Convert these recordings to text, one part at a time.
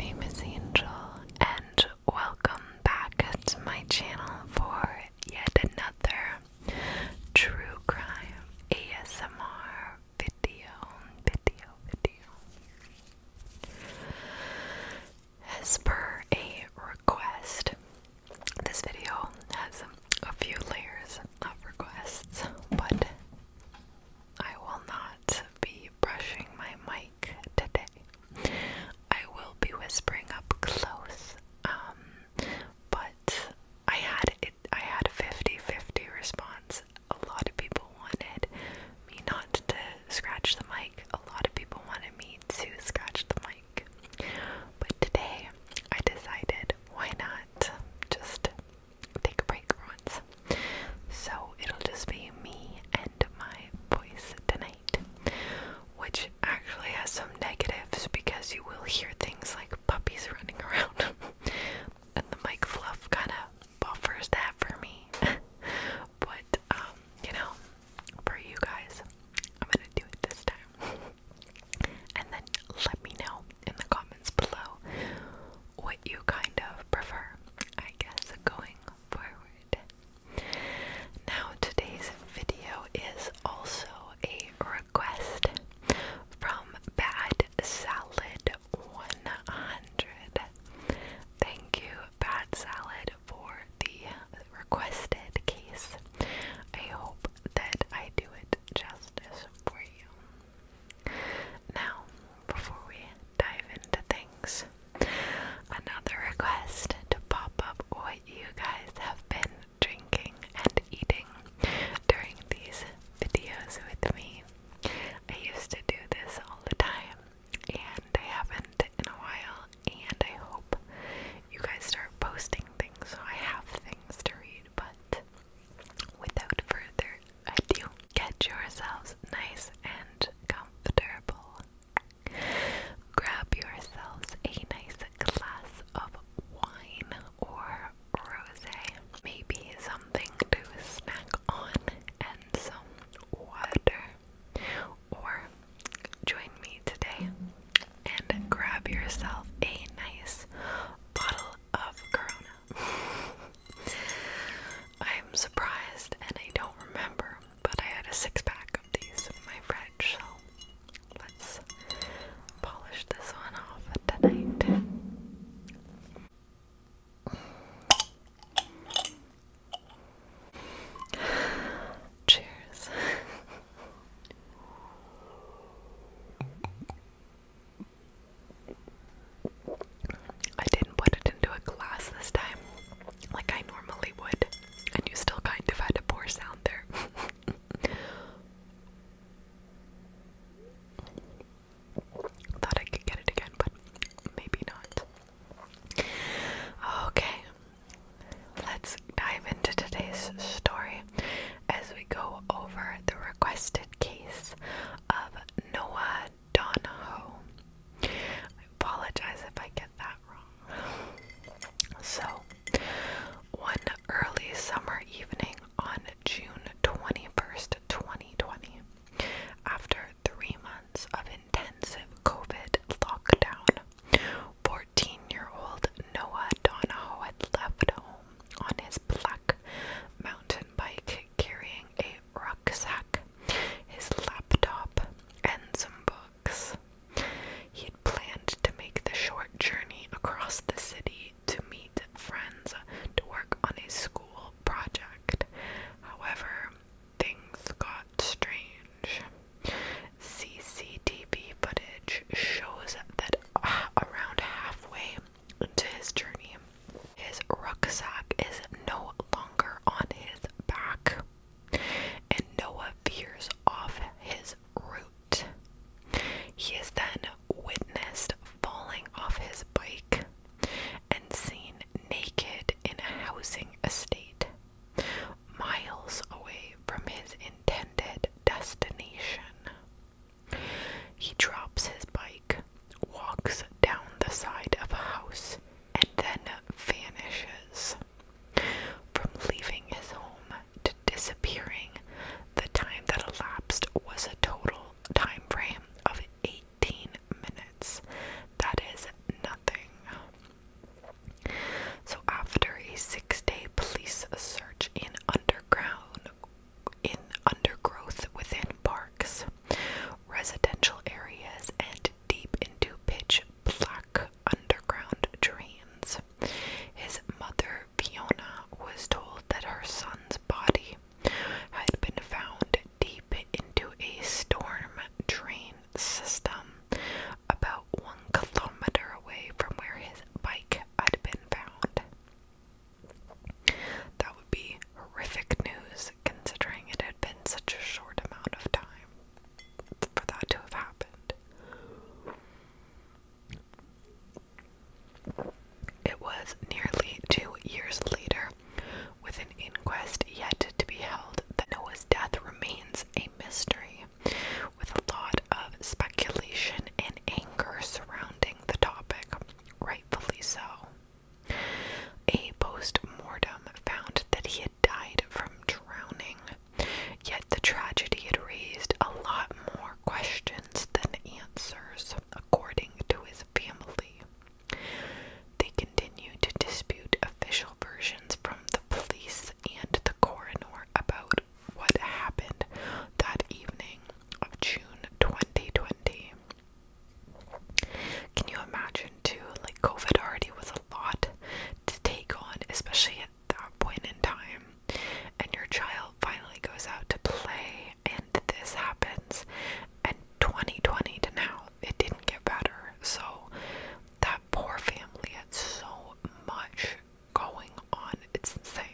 name is Angel, and welcome back to my channel for yet another true crime ASMR video. As per a request, this video has a few layers of requests, but I will not be brushing my mic today. I will be whispering up close, but I had a 50-50 response. A lot of people wanted me not to scratch the mic. A lot of people wanted me to scratch the mic. But today, I decided, why not just take a break for once? So it'll just be me and my voice tonight, which actually has some negatives because you will hear things like puppies running around, and the mic fluff kind of buffers that for me. But you know, for you guys, I'm gonna do it this time. And then let me know in the comments below what you kind of prefer, I guess, going forward. Now, today's video is also a request from Bad Salad 1. It was nearly 2 years later, with an inquest yet to be held, that Noah's death remains a mystery, with a lot of speculation and anger surrounding the topic, rightfully so. A post-mortem found that he had died from drowning, yet the tragedy had raised a lot more questions than answers, according to his family. They continue to dispute official versions from the police and the coroner about what happened that evening of June 2020. Can you imagine too, like COVID already was a lot to take on, especially at that point in time, and your child finally goes out to play and this happens, and 2020 to now, it didn't get better. So that poor family had so much going on, it's insane.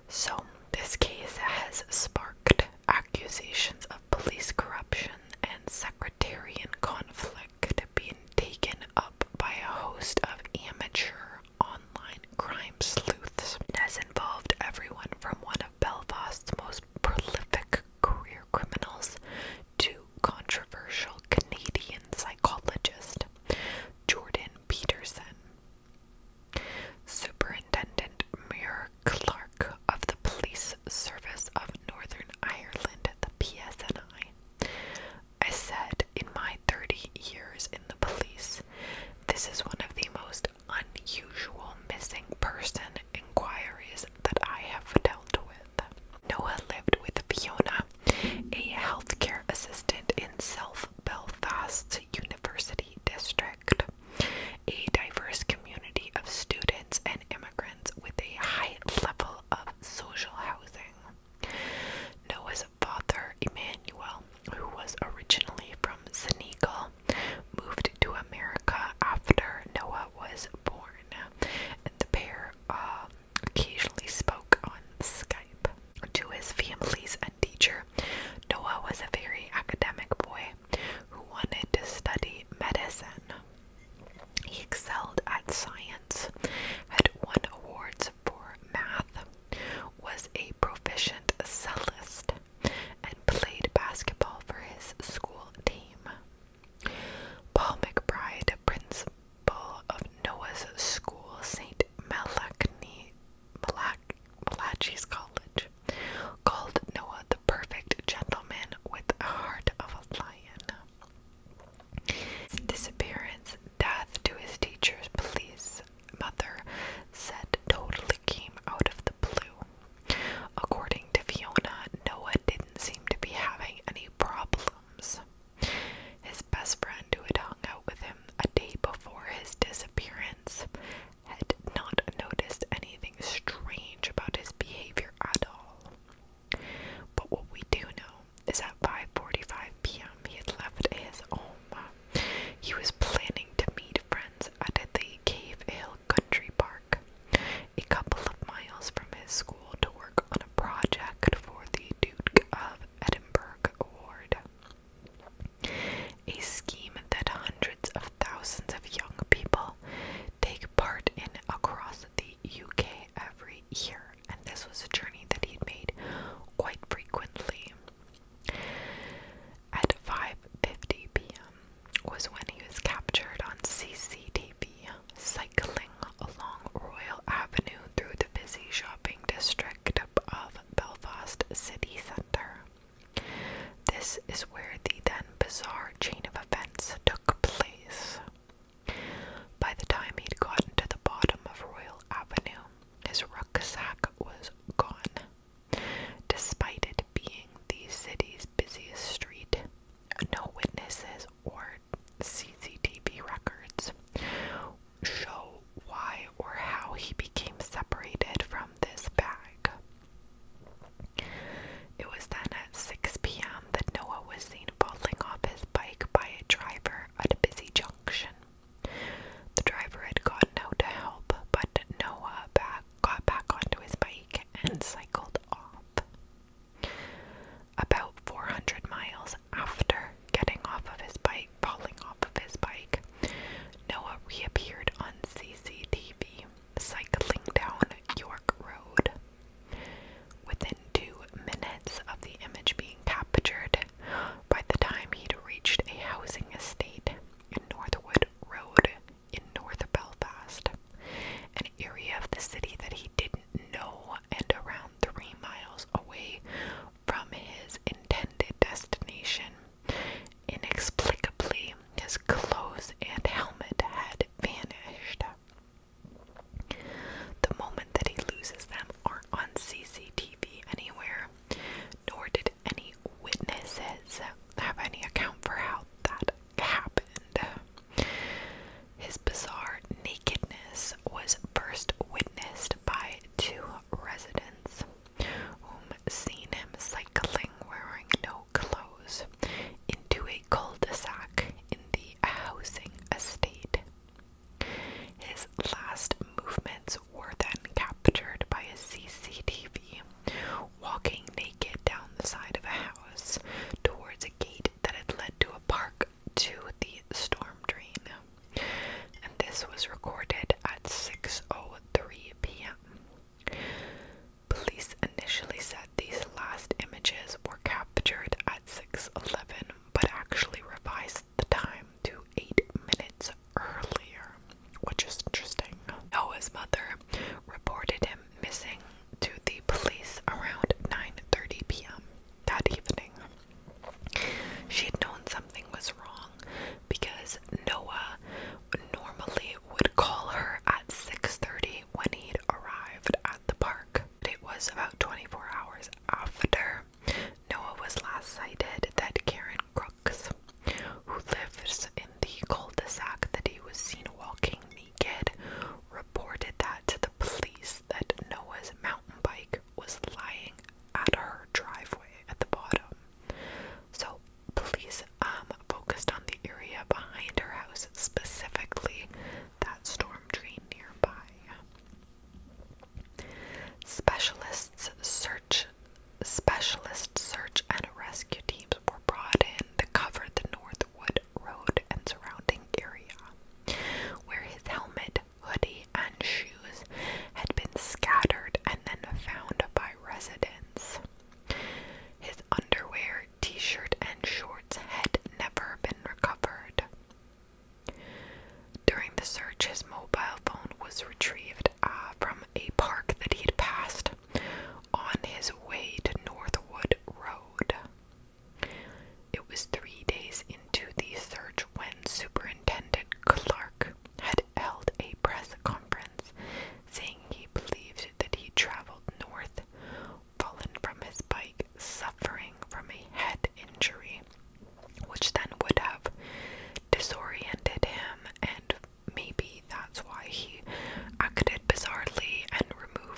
So this case has sparked accusations of police corruption and sectarian conflict being taken up by a host of amateur online crime sleuths. It has involved everyone from one of Belfast's most prolific career criminals to controversial Canadian psychologist Jordan Peterson. Superintendent Muir Clark of the Police Service of Northern Ireland, the PSNI, I said, in my 30 years in the police, this is one of the most unusual missing person inquiries that I have dealt with. Noah lived with Fiona, a healthcare assistant in South Belfast's University District, a diverse community of students and immigrants with a high level of social housing. Noah's father, Emmanuel, who was originally from Senegal, moved to America after last movements were then captured by a CCTV walking naked down the side of a house towards a gate that had led to a park to the storm drain. And this was recorded at 6:03 p.m. Police initially said these last images were captured at 6:11, but actually revised the time to 8 minutes earlier, which is interesting. Noah's mother reported him missing to the police around 9:30 p.m. that evening. She had known something was wrong because Noah normally would call her at 6:30 when he'd arrived at the park. It was about 24 hours after Noah was last sighted that Karen Crooks, who lives in the cul-de-sac that he was seen walking naked, reported that to the police that Noah's mountain bike was lying at her driveway at the bottom. So police focused on the area behind her house, specifically that storm drain nearby. Specialist search and rescue teams were brought in to cover the Northwood Road and surrounding area, where his helmet, hoodie, and shoes had been scattered and then found by residents. His underwear, t-shirt, and shorts had never been recovered. During the search, his mobile phone was retrieved from a park that he'd passed on his way to Northwood Road. It was 3 days into the search when Superintendent Clark had held a press conference saying he believed that he traveled north, fallen from his bike, suffering from a head injury, which then would have disoriented him, and maybe that's why he acted bizarrely and removed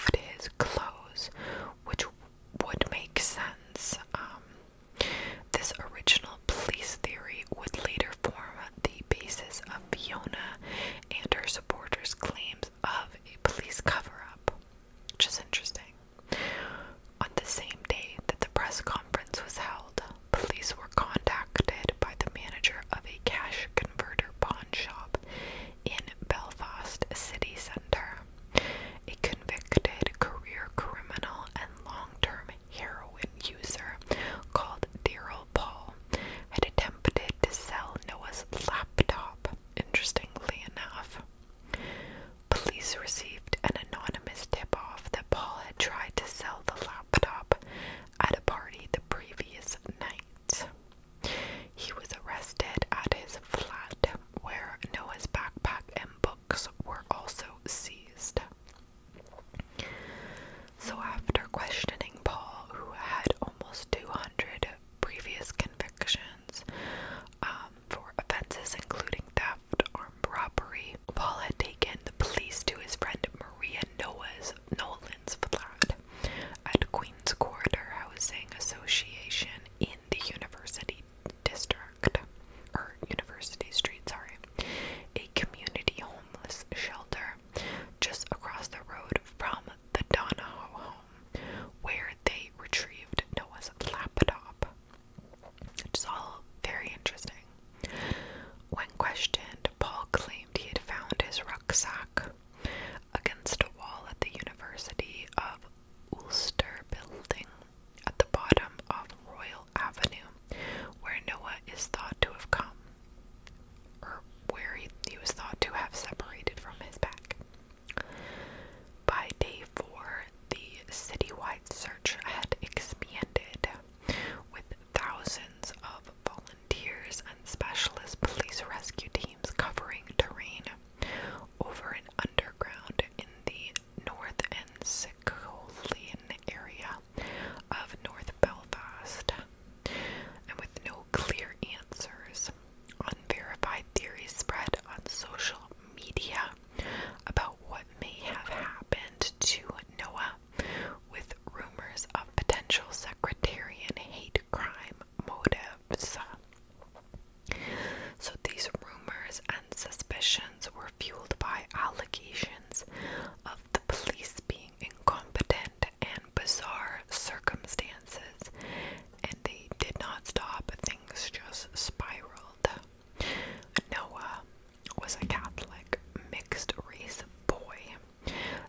was a Catholic mixed race boy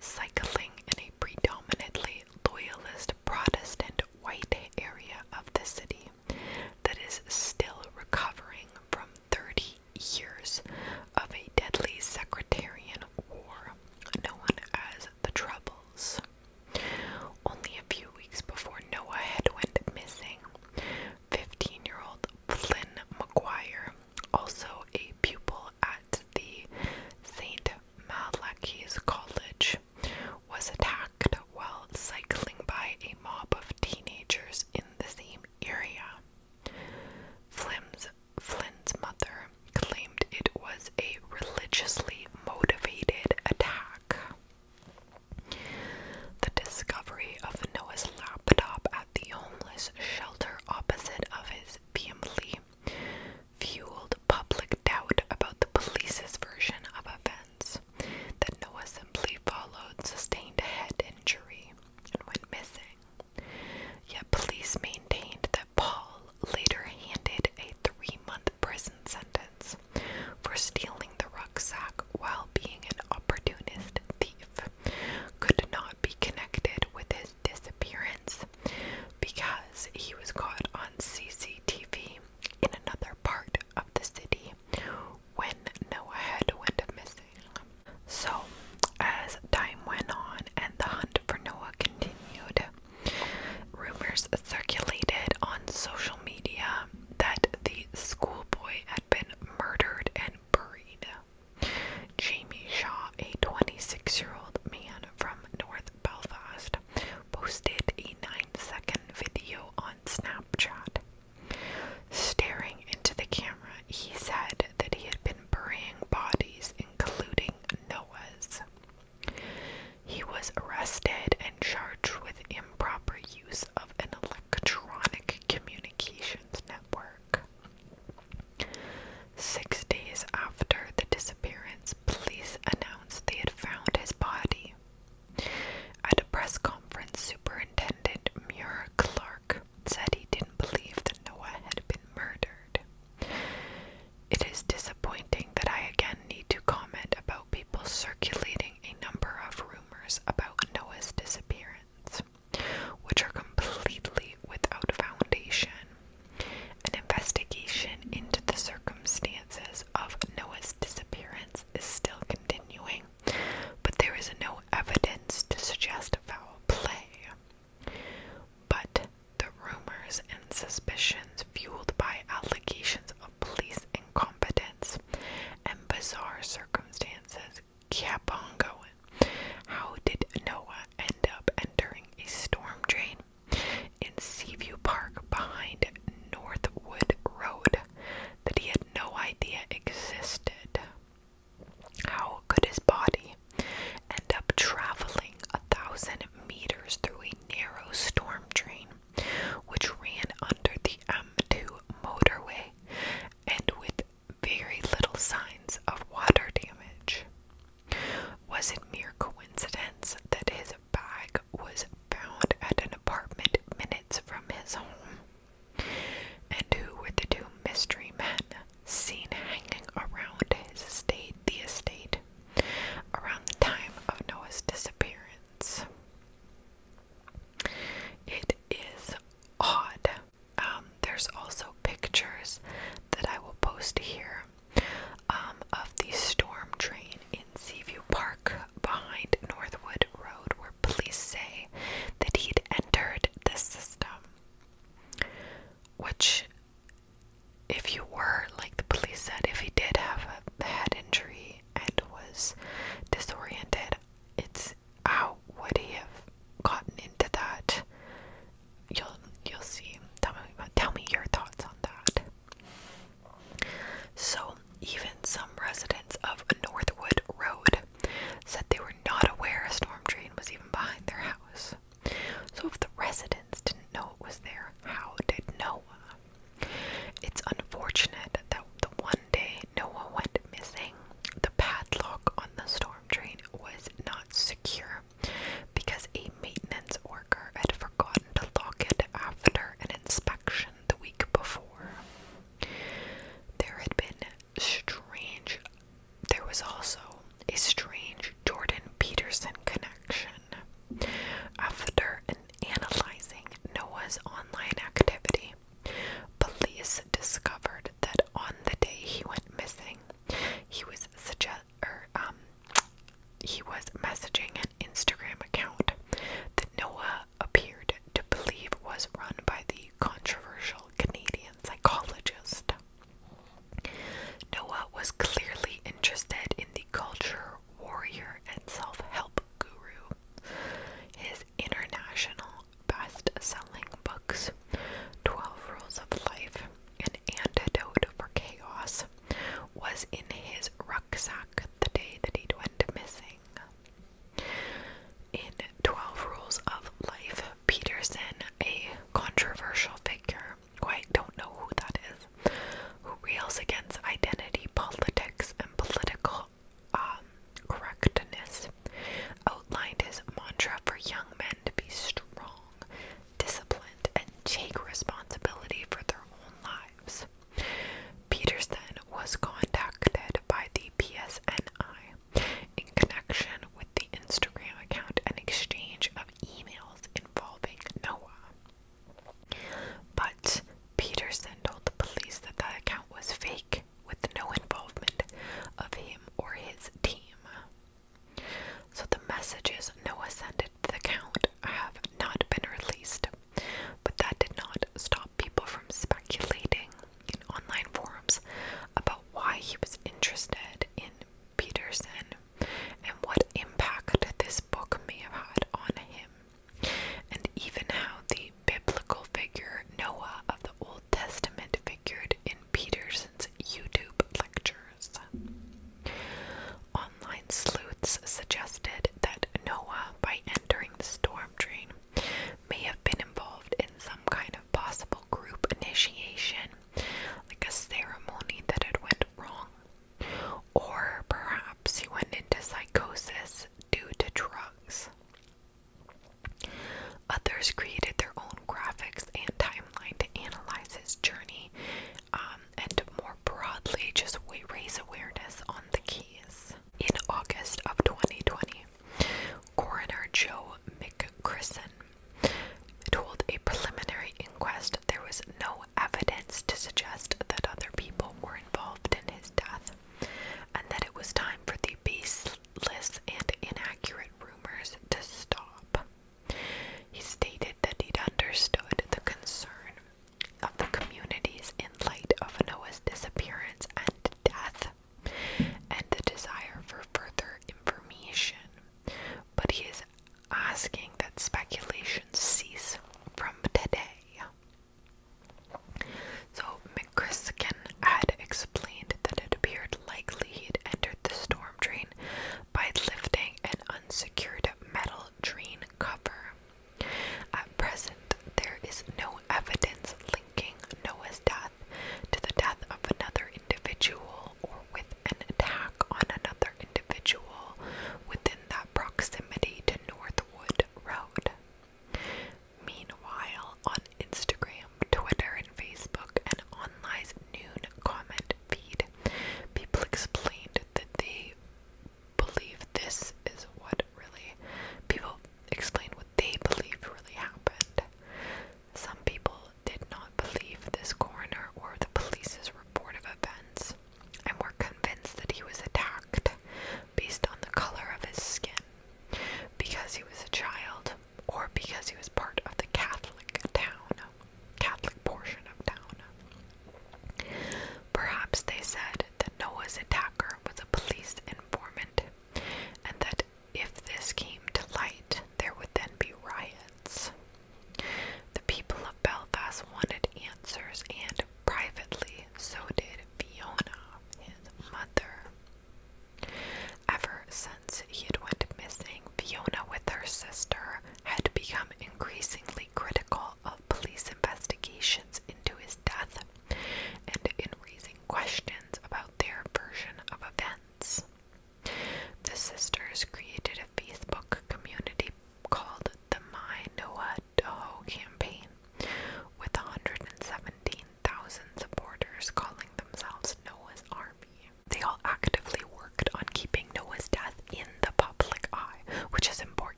cycling in a predominantly loyalist Protestant white area of the city that is still recovering from 30 years of a deadly sectarian war known as the Troubles. Only a few weeks before Noah had went missing, 15-year-old Flynn McGuire, also a pupil at the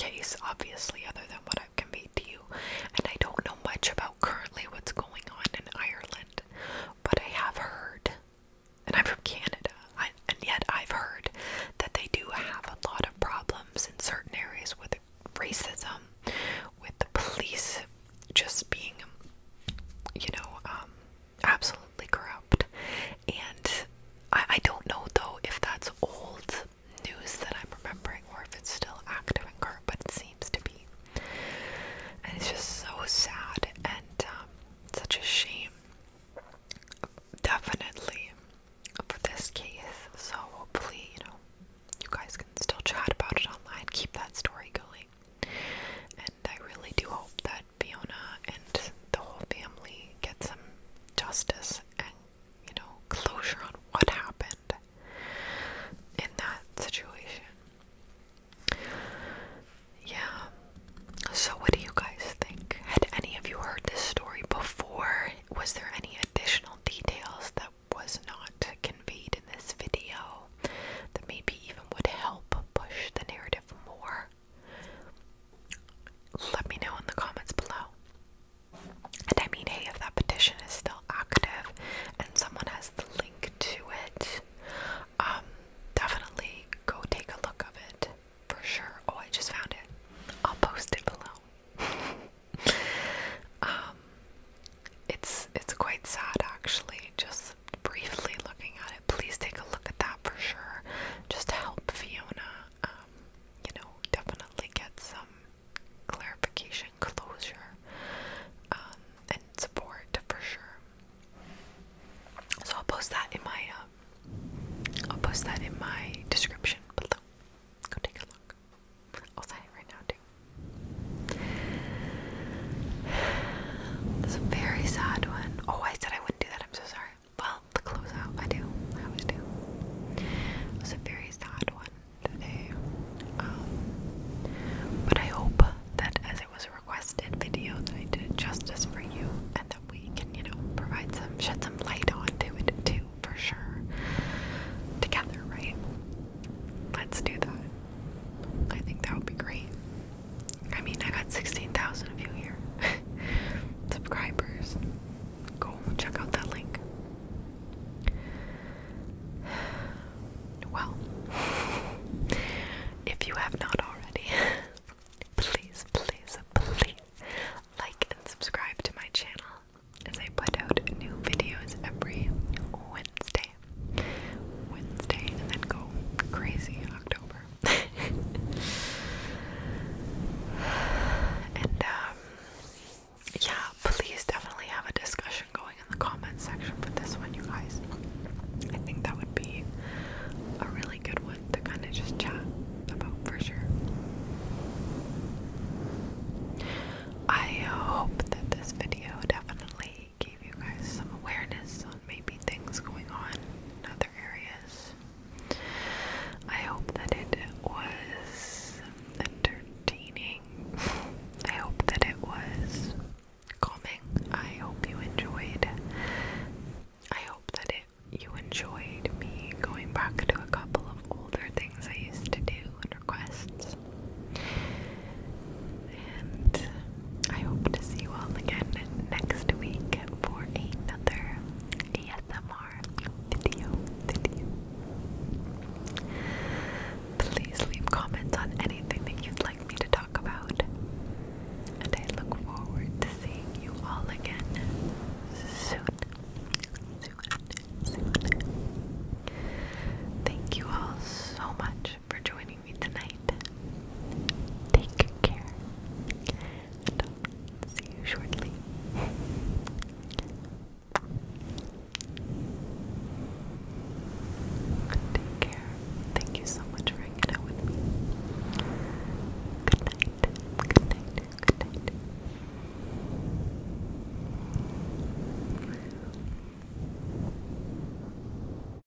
case, obviously, other than what I've conveyed to you.